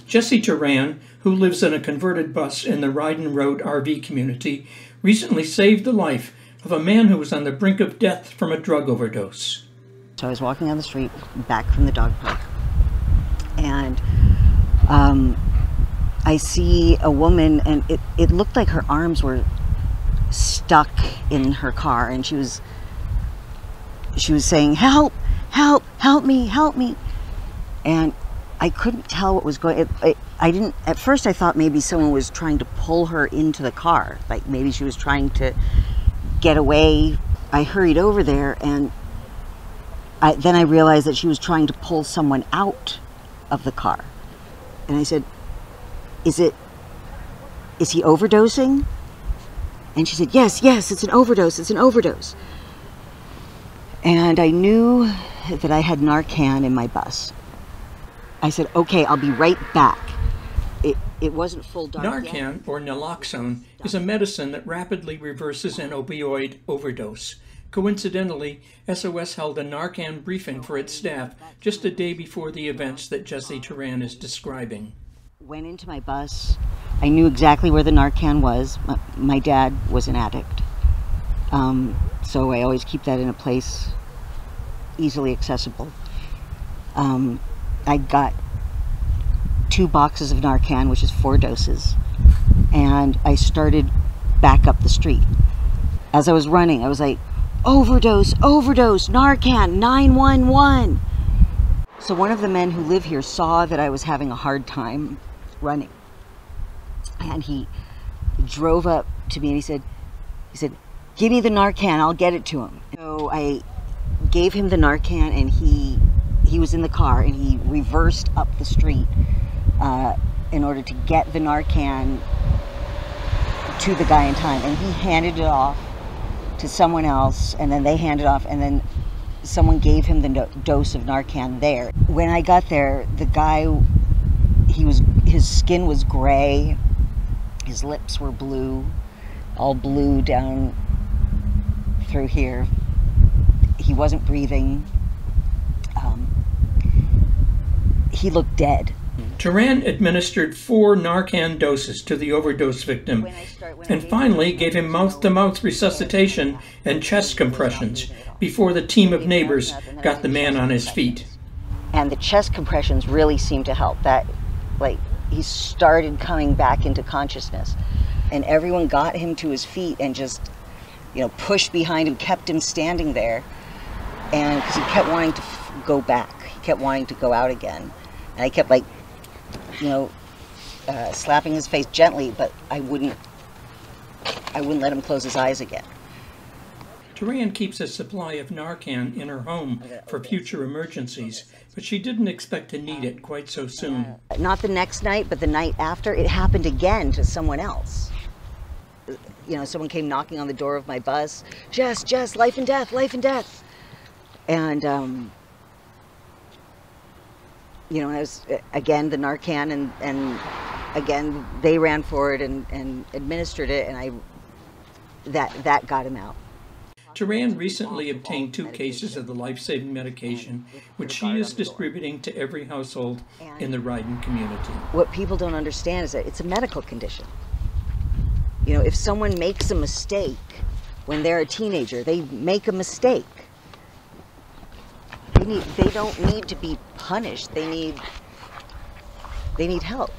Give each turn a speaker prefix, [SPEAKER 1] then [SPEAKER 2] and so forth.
[SPEAKER 1] Jesse Turan, who lives in a converted bus in the Rydin Rd RV community, recently saved the life of a man who was on the brink of death from a drug overdose.
[SPEAKER 2] So I was walking down the street back from the dog park, and I see a woman, and it looked like her arms were stuck in her car, and she was saying, "Help, help, help me, help me." And I couldn't tell what was going on. At first I thought maybe someone was trying to pull her into the car, like maybe she was trying to get away. I hurried over there, and then I realized that she was trying to pull someone out of the car. And I said, is he overdosing? And she said, yes, it's an overdose, it's an overdose. And I knew that I had Narcan in my bus. I said, okay, I'll be right back. It wasn't full dark
[SPEAKER 1] Narcan,
[SPEAKER 2] yet.
[SPEAKER 1] or naloxone, is a medicine that rapidly reverses an opioid overdose. Coincidentally, SOS held a Narcan briefing for its staff just a day before the events that Jesse Turan is describing.
[SPEAKER 2] Went into my bus. I knew exactly where the Narcan was. My dad was an addict. So I always keep that in a place easily accessible. I got 2 boxes of Narcan, which is 4 doses, and I started back up the street. As I was running, I was like, overdose, overdose, Narcan, 911. So one of the men who live here saw that I was having a hard time running, and he drove up to me and he said, give me the Narcan, I'll get it to him. So I gave him the Narcan, and he was in the car, and he reversed up the street in order to get the Narcan to the guy in time, and he handed it off to someone else, and then they handed off, and then someone gave him the dose of Narcan there. When I got there, the guy, his skin was gray, his lips were blue, all blue down through here. He wasn't breathing. He looked dead.
[SPEAKER 1] Turan administered 4 Narcan doses to the overdose victim, and finally gave him mouth-to-mouth resuscitation and chest compressions before the team of neighbors got the man on his feet.
[SPEAKER 2] And the chest compressions really seemed to help. That, like, he started coming back into consciousness, and everyone got him to his feet and just, pushed behind him, kept him standing there, and because he kept wanting to go back, he kept wanting to go out again, and I kept slapping his face gently, but I wouldn't let him close his eyes again.
[SPEAKER 1] Turan keeps a supply of Narcan in her home for future emergencies, but she didn't expect to need it quite so soon.
[SPEAKER 2] Not the next night, but the night after, it happened again to someone else. Someone came knocking on the door of my bus. Jess, life and death, life and death. And, and I was, again, the Narcan, and again, they ran for it and administered it, and that got him out.
[SPEAKER 1] Turan recently obtained 2 cases of the life-saving medication, which she is distributing to every household in the Rydin community.
[SPEAKER 2] What people don't understand is that it's a medical condition. If someone makes a mistake when they're a teenager, they make a mistake. They don't need to be punished. They need help.